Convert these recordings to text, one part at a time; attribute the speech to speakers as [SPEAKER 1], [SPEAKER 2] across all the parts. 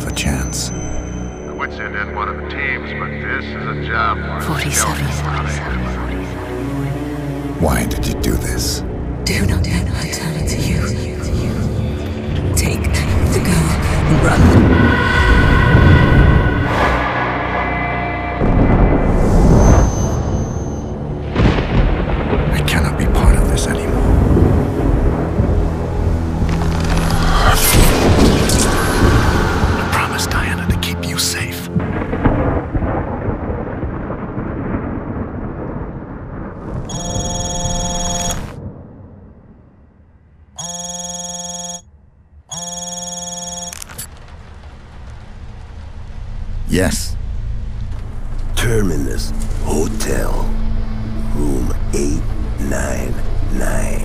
[SPEAKER 1] have a chance.
[SPEAKER 2] The Wits End is one of the teams, but this is a job for
[SPEAKER 3] 47.
[SPEAKER 1] Why did you do this?
[SPEAKER 3] Do not let her turn it to you. Take the girl and run.
[SPEAKER 1] I cannot be part of this anymore. I promised Diana to keep you safe. Yes.
[SPEAKER 4] Terminus Hotel, room 899.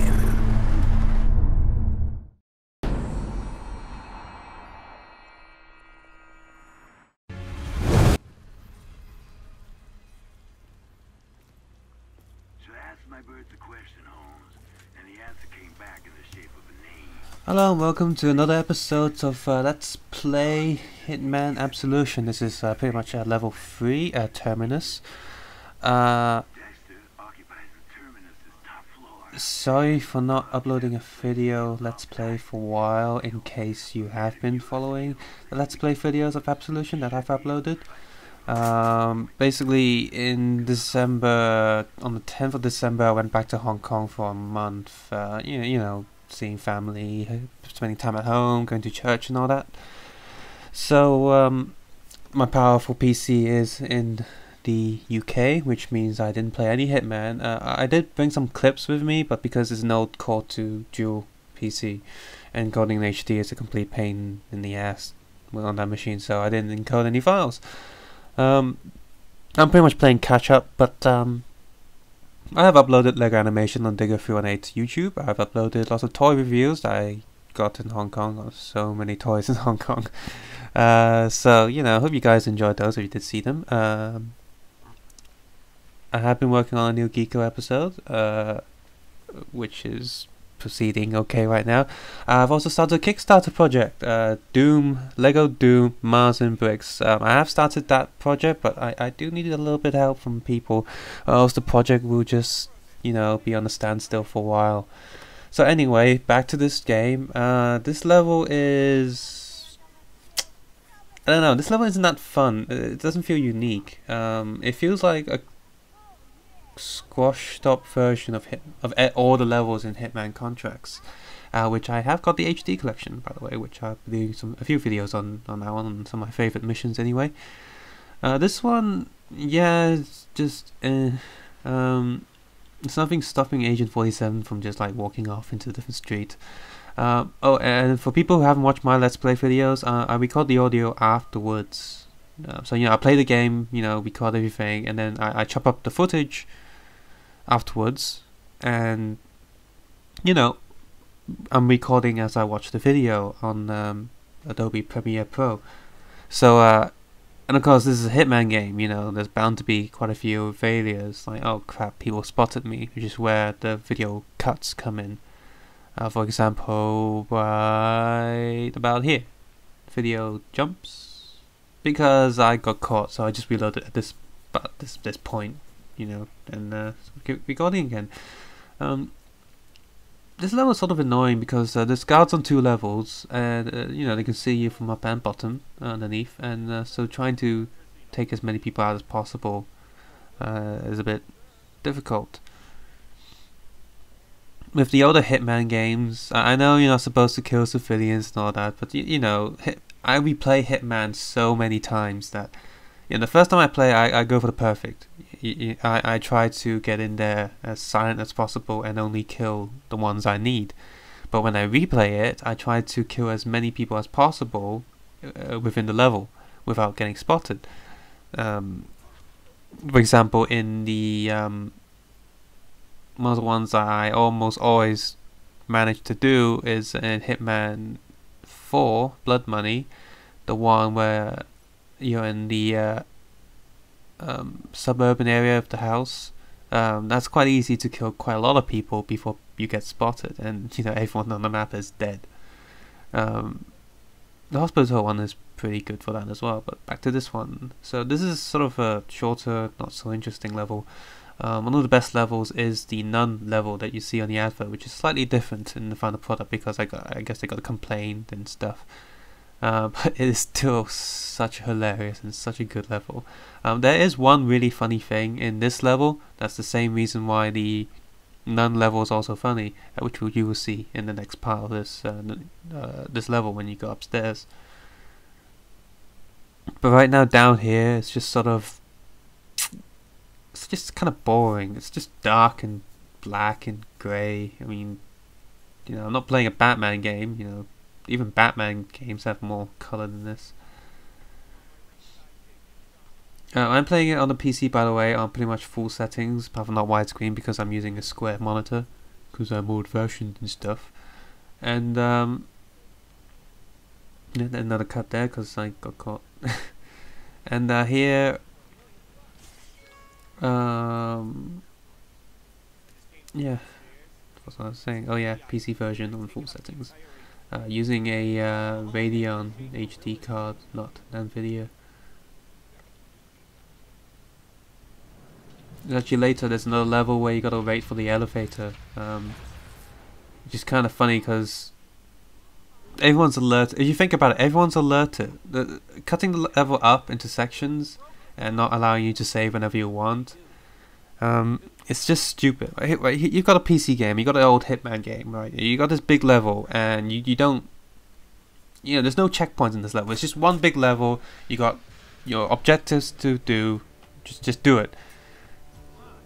[SPEAKER 2] So ask my bird the question, Holmes, and the answer came back in the shape of a name.
[SPEAKER 5] Hello and welcome to another episode of Let's Play Hitman Absolution. This is pretty much level 3, Terminus.
[SPEAKER 2] Dexter occupies the Terminus' top floor.
[SPEAKER 5] Sorry for not uploading a video Let's Play for a while, in case you have been following the Let's Play videos of Absolution that I've uploaded. Basically in December, on the 10th of December, I went back to Hong Kong for a month, you know, seeing family, spending time at home, going to church and all that. So my powerful PC is in the UK, which means I didn't play any Hitman. I did bring some clips with me, but because it's an old Core 2 dual PC and encoding in HD is a complete pain in the ass on that machine, so I didn't encode any files. I'm pretty much playing catch up, but I have uploaded Lego animation on Digger318 YouTube. I have uploaded lots of toy reviews that I got in Hong Kong. Got so many toys in Hong Kong. So, you know, hope you guys enjoyed those if you did see them. I have been working on a new Geeko episode, which is proceeding okay right now. I've also started a Kickstarter project, Lego Doom Mars and Bricks. I have started that project, but I do need a little bit of help from people, or else the project will just, you know, be on a standstill for a while. So anyway, back to this game. This level is, I don't know, this level isn't that fun. It doesn't feel unique. It feels like a squashed up version of all the levels in Hitman Contracts, which I have got the HD collection, by the way, which I've been doing a few videos on that one, and some of my favorite missions anyway. This one, yeah, it's just it's nothing stopping Agent 47 from just like walking off into a different street. Oh, and for people who haven't watched my Let's Play videos, I record the audio afterwards. So, you know, I play the game, you know, record everything, and then I chop up the footage afterwards, and, you know, I'm recording as I watch the video on Adobe Premiere Pro. So, and of course, this is a Hitman game, you know, there's bound to be quite a few failures, like, oh crap, people spotted me, which is where the video cuts come in. For example, right about here, video jumps, because I got caught, so I just reloaded at this point, you know, and keep recording again. This level is sort of annoying because there's guards on 2 levels, and you know, they can see you from up and bottom underneath, and so trying to take as many people out as possible is a bit difficult. With the older Hitman games, I know you're not supposed to kill civilians and all that, but you know, I replay Hitman so many times that, you know, the first time I play, I go for the perfect. I try to get in there as silent as possible and only kill the ones I need. But when I replay it, I try to kill as many people as possible within the level without getting spotted. For example, in the one of the ones I almost always manage to do is in Hitman 4, Blood Money, the one where you're in the suburban area of the house. That's quite easy to kill quite a lot of people before you get spotted, and you know, everyone on the map is dead. The hospital one is pretty good for that as well. But back to this one. So this is sort of a shorter, not so interesting level. One of the best levels is the nun level that you see on the advert, which is slightly different in the final product because I guess they got a complaint and stuff. But it is still such hilarious and such a good level. There is one really funny thing in this level. That's the same reason why the nun level is also funny, which you will see in the next part of this this level when you go upstairs. But right now down here, it's just sort of, it's just kind of boring. It's just dark and black and grey. I mean, you know, I'm not playing a Batman game. You know, even Batman games have more colour than this. I'm playing it on the PC, by the way, on pretty much full settings, apart from not widescreen because I'm using a square monitor, because I'm old-fashioned and stuff. And another cut there because I got caught. And here, yeah, what was I saying? Oh yeah, PC version on full settings, using a Radeon HD card, not NVIDIA. Actually later there's another level where you gotta wait for the elevator, which is kind of funny because everyone's alerted. If you think about it, everyone's alerted. Cutting the level up into sections and not allowing you to save whenever you want, it's just stupid. Right? You've got a PC game, you got an old Hitman game, right? You got this big level and you don't, you know, there's no checkpoints in this level. It's just one big level. You got your objectives to do, just do it.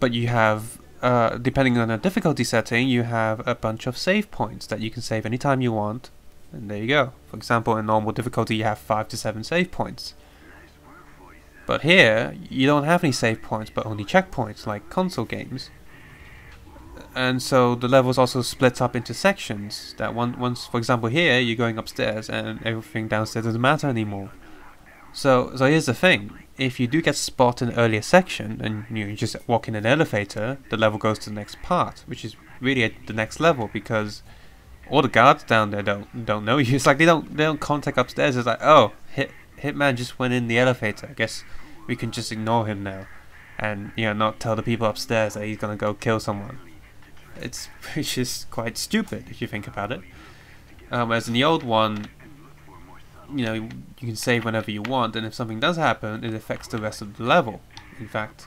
[SPEAKER 5] But you have, depending on the difficulty setting, you have a bunch of save points that you can save anytime you want, and there you go. For example, in normal difficulty you have 5 to 7 save points. But here, you don't have any save points, but only checkpoints, like console games. And so the levels also split up into sections, that once, for example here, you're going upstairs, and everything downstairs doesn't matter anymore. So here's the thing. If you do get spotted in an earlier section and you just walk in an elevator, the level goes to the next part, which is really at the next level because all the guards down there don't know you. It's like they don't contact upstairs. It's like, oh, Hitman just went in the elevator. I guess we can just ignore him now, and you know, not tell the people upstairs that he's gonna go kill someone. It's just quite stupid if you think about it. Whereas in the old one, you know, you can save whenever you want, and if something does happen, it affects the rest of the level. In fact,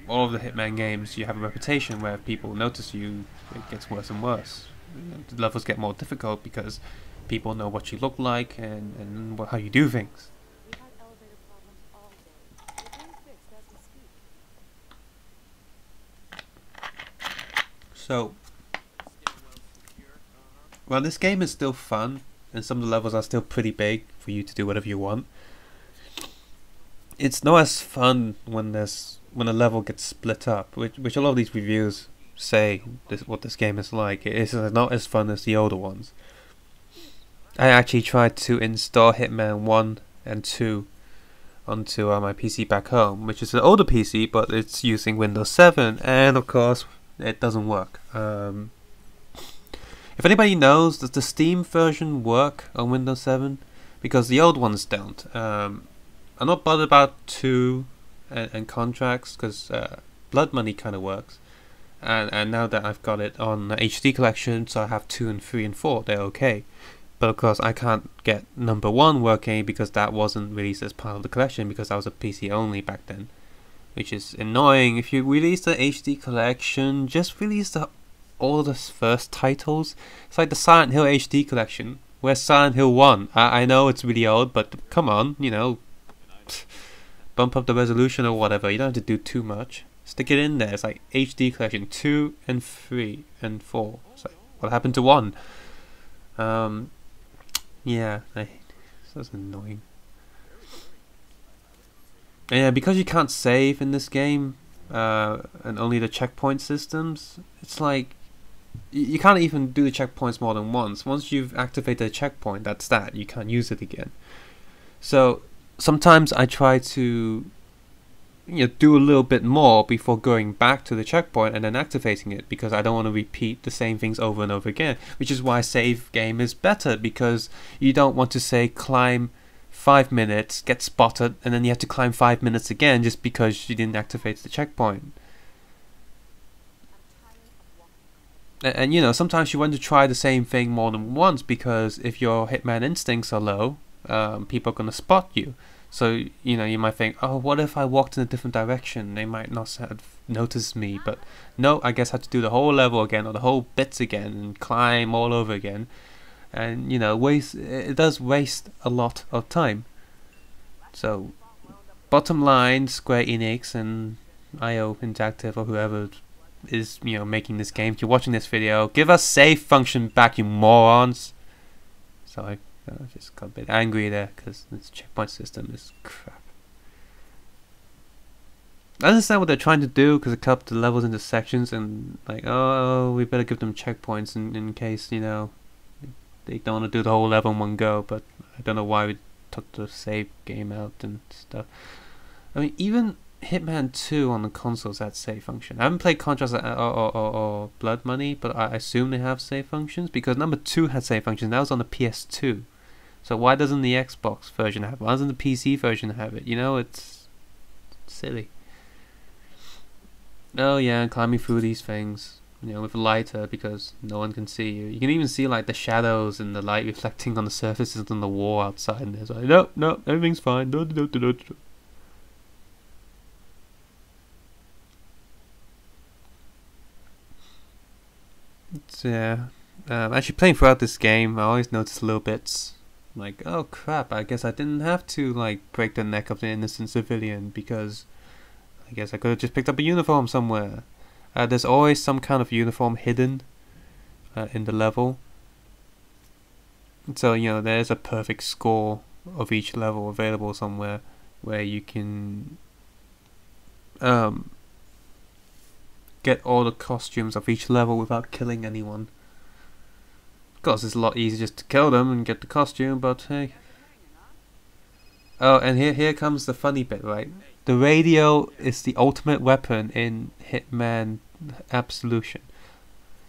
[SPEAKER 5] all of the Hitman games, you have a reputation where if people notice you, it gets worse and worse. The levels get more difficult because people know what you look like and how you do things. So, well, this game is still fun, and some of the levels are still pretty big for you to do whatever you want. It's not as fun when a level gets split up, which a lot of these reviews say what this game is like. It is not as fun as the older ones. I actually tried to install Hitman 1 and 2 onto my PC back home, which is an older PC, but it's using Windows 7, and of course it doesn't work. If anybody knows, does the Steam version work on Windows 7? Because the old ones don't. I'm not bothered about 2 and contracts, because Blood Money kind of works. And now that I've got it on HD collection, so I have 2 and 3 and 4, they're okay. But of course I can't get number 1 working because that wasn't released as part of the collection, because that was a PC only back then. Which is annoying. If you release the HD collection, just release all the first titles. It's like the Silent Hill HD collection. Where's Silent Hill 1? I know it's really old, but come on, you know, bump up the resolution or whatever. You don't have to do too much. Stick it in there. It's like HD collection 2 and 3 and 4. It's like, what happened to 1? Yeah, that's annoying. And yeah, because you can't save in this game, and only the checkpoint systems, it's like you can't even do the checkpoints more than once. Once you've activated a checkpoint, that's that. You can't use it again. So sometimes I try to do a little bit more before going back to the checkpoint and then activating it, because I don't want to repeat the same things over and over again, which is why save game is better, because you don't want to say climb 5 minutes, get spotted, and then you have to climb 5 minutes again just because you didn't activate the checkpoint. And sometimes you want to try the same thing more than once, because if your Hitman instincts are low, people are going to spot you. So, you might think, oh, what if I walked in a different direction? They might not have noticed me. But no, I guess I have to do the whole level again, or the whole bits again, and climb all over again. And, it does waste a lot of time. So, bottom line, Square Enix and IO Interactive, or whoever is, making this game, if you're watching this video, give us save function back, you morons. Sorry. I just got a bit angry there because this checkpoint system is crap. I understand what they're trying to do, because they cut up the levels into sections and like, oh, we better give them checkpoints in case, they don't want to do the whole level in one go, but I don't know why we took the save game out and stuff. I mean, even Hitman 2 on the consoles had save function. I haven't played Contrast or Blood Money, but I assume they have save functions, because number 2 had save functions. That was on the PS2. So why doesn't the Xbox version have it? Why doesn't the PC version have it? It's silly. Oh yeah, climbing through these things, with a lighter, because no one can see you. You can even see like the shadows and the light reflecting on the surfaces on the wall outside, and it's like, no, everything's fine. It's, actually playing throughout this game, I always notice little bits. Like, oh crap, I guess I didn't have to break the neck of the innocent civilian, because I guess I could have just picked up a uniform somewhere. There's always some kind of uniform hidden in the level. So, there's a perfect score of each level available somewhere where you can get all the costumes of each level without killing anyone. Of course, it's a lot easier just to kill them and get the costume, but hey. Oh, and here comes the funny bit, right? The radio is the ultimate weapon in Hitman Absolution.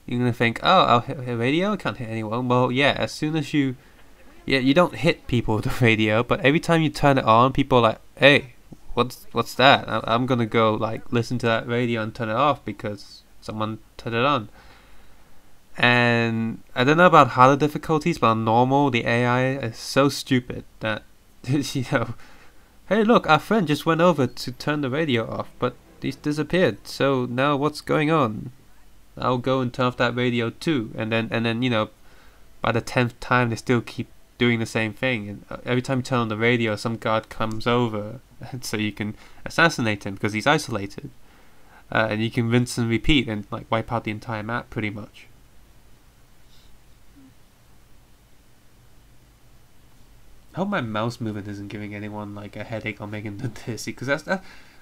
[SPEAKER 5] You're gonna think, oh, I'll hit a radio, I can't hit anyone. Well, yeah, as soon as you don't hit people with the radio, but every time you turn it on, people are like, hey, what's that? I'm gonna go listen to that radio and turn it off because someone turned it on. And I don't know about harder difficulties, but on normal, the AI is so stupid that hey look, our friend just went over to turn the radio off, but he's disappeared, so now what's going on? I'll go and turn off that radio too. And then by the 10th time they still keep doing the same thing, and every time you turn on the radio, some guard comes over, and so you can assassinate him because he's isolated, and you can rinse and repeat and wipe out the entire map pretty much. I hope my mouse movement isn't giving anyone a headache or making them dizzy, because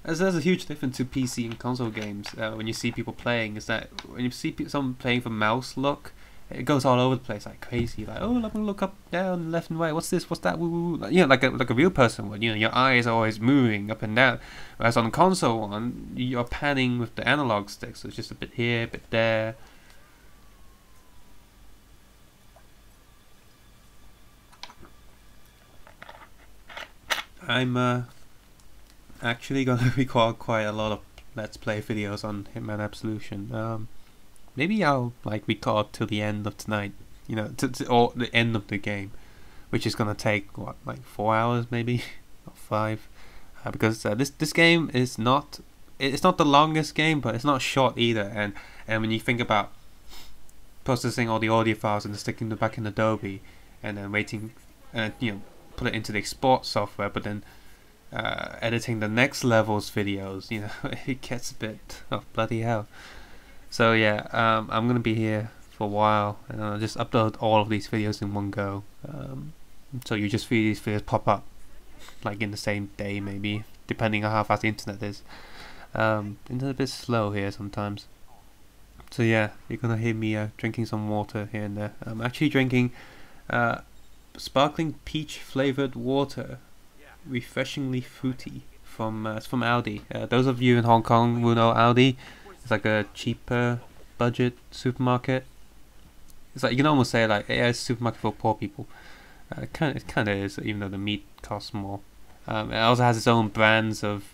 [SPEAKER 5] there's a huge difference to PC and console games. When you see people playing, is that when you see someone playing for mouse look, it goes all over the place like crazy. Oh, let me look up, down, left and right. What's this? What's that? Woo, woo. Like a real person would. Your eyes are always moving up and down. Whereas on the console one, you're panning with the analog stick, so it's just a bit here, a bit there. I'm actually gonna record quite a lot of Let's Play videos on Hitman Absolution. Maybe I'll record till the end of tonight, or the end of the game, which is gonna take what, 4 hours maybe, or 5, because this game is it's not the longest game, but it's not short either. And when you think about processing all the audio files and sticking them back in Adobe, and then waiting, put it into the export software, but then editing the next level's videos, it gets a bit bloody hell. So yeah, I'm gonna be here for a while, and I'll just upload all of these videos in one go. So you just see these videos pop up in the same day, maybe, depending on how fast the internet is. Internet's a bit slow here sometimes. So yeah, you're gonna hear me drinking some water here and there. I'm actually drinking sparkling peach flavored water, refreshingly fruity from it's from Aldi. Those of you in Hong Kong will know Aldi. It's like a cheaper budget supermarket. It's like you can almost say like yeah, it's a supermarket for poor people. It kind of is, even though the meat costs more. It also has its own brands of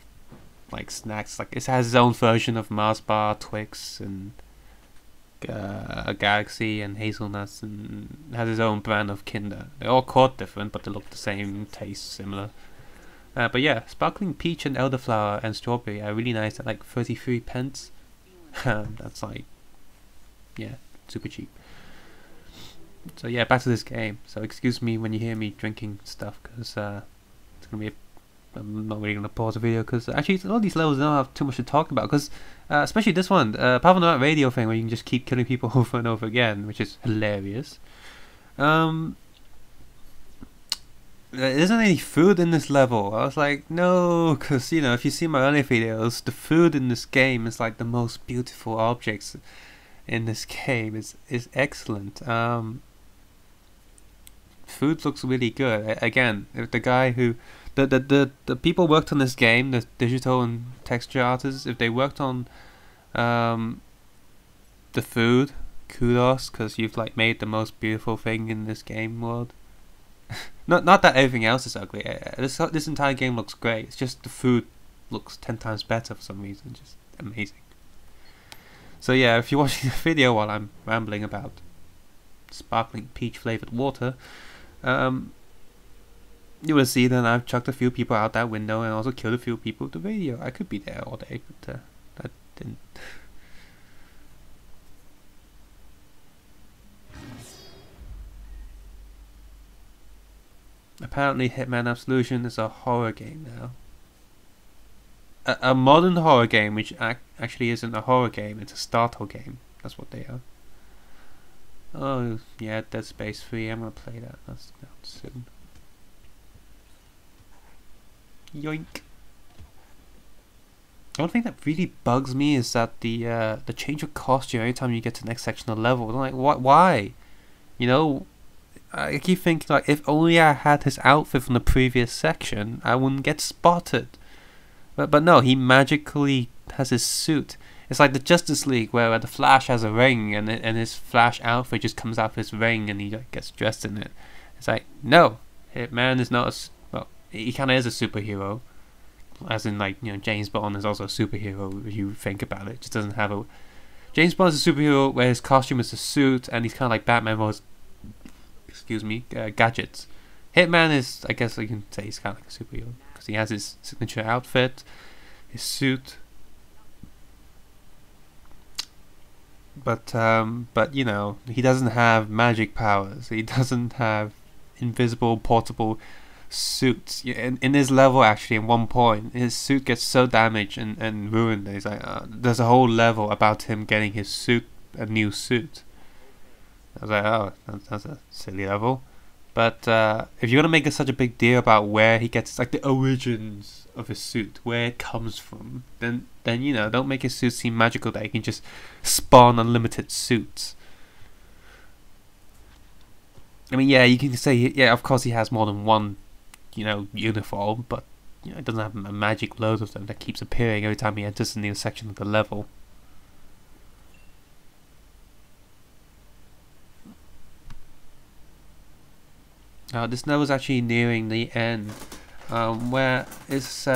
[SPEAKER 5] like snacks. Like it has its own version of Mars Bar, Twix, and Galaxy and hazelnuts, and has its own brand of Kinder. They're all called different, but they look the same, taste similar. But yeah, sparkling peach and elderflower and strawberry are really nice at like 33 pence. That's like, yeah, super cheap. So yeah, back to this game. So excuse me when you hear me drinking stuff, because it's gonna be I'm not really gonna pause the video, because actually all these levels don't have too much to talk about, because especially this one, apart from that radio thing where you can just keep killing people over and over again, which is hilarious. There isn't any food in this level. I was like, no, because you know, if you see my earlier videos, the food in this game is like the most beautiful objects in this game. Is excellent. Food looks really good. Again, if the guy who the people worked on this game, the digital and texture artists, if they worked on the food, kudos, because you've like made the most beautiful thing in this game world. Not that everything else is ugly. This entire game looks great. It's just the food looks 10 times better for some reason. Just amazing. So yeah, if you're watching the video while I'm rambling about sparkling peach flavored water, you will see that I've chucked a few people out that window and also killed a few people with the radio. I could be there all day, but I didn't. Apparently Hitman Absolution is a horror game now. A modern horror game, which actually isn't a horror game, it's a startle game. That's what they are. Oh yeah, Dead Space 3, I'm gonna play that. That's out soon. Yoink. One thing that really bugs me is that the change of costume every time you get to the next section of the level. I'm like, what? Why? You know, I keep thinking like, if only I had his outfit from the previous section, I wouldn't get spotted. But no, he magically has his suit. It's like the Justice League where the Flash has a ring and his Flash outfit just comes out of his ring and he like, gets dressed in it. It's like, no, Hitman is not a... Well, he kind of is a superhero. As in, like, you know, James Bond is also a superhero if you think about it. Just doesn't have a... James Bond is a superhero where his costume is a suit and he's kind of like Batman with, excuse me, gadgets. Hitman is, I guess you can say he's kind of like a superhero because he has his signature outfit, his suit. But you know, he doesn't have magic powers. He doesn't have invisible portable suits. In his level, actually, at one point, his suit gets so damaged and ruined that he's like, there's a whole level about him getting his suit, a new suit. I was like, oh, that's a silly level. But if you're gonna make such a big deal about where he gets like the origins of his suit, where it comes from, then you know, don't make his suit seem magical that he can just spawn unlimited suits. I mean, yeah, you can say, yeah, of course he has more than one, you know, uniform, but you know, it doesn't have a magic load of them that keeps appearing every time he enters a new section of the level. This level is actually nearing the end, where it's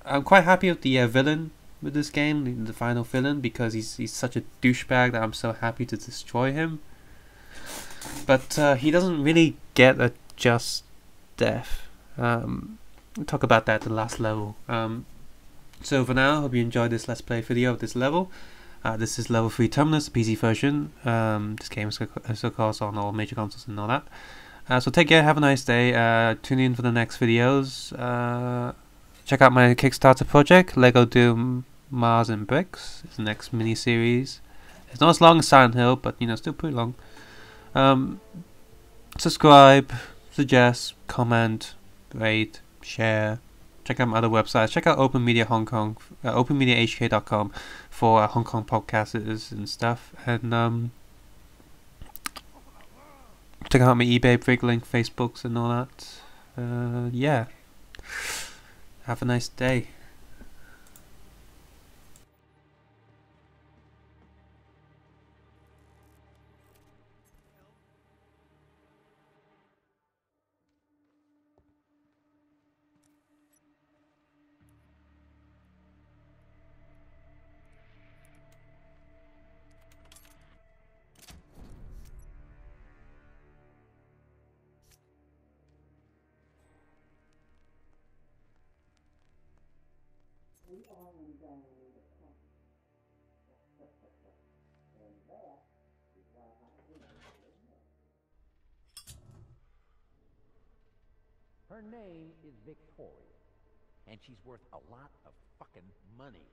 [SPEAKER 5] I'm quite happy with the villain with this game, the final villain, because he's such a douchebag that I'm so happy to destroy him. But he doesn't really get a just death. We'll talk about that at the last level. So for now, I hope you enjoyed this Let's Play video of this level. This is level 3 Terminus, the PC version. This game is of course on all major consoles and all that. So take care, have a nice day, tune in for the next videos, check out my Kickstarter project, Lego Doom Mars and Bricks. It's the next mini-series. It's not as long as Silent Hill, but you know, still pretty long. Subscribe, suggest, comment, rate, share, check out my other websites, check out Open Media Hong Kong, openmediahk.com for Hong Kong podcasters and stuff, and check out my eBay, Brig link, Facebooks and all that. Yeah. Have a nice day.
[SPEAKER 6] Her name is Victoria, and she's worth a lot of fucking money.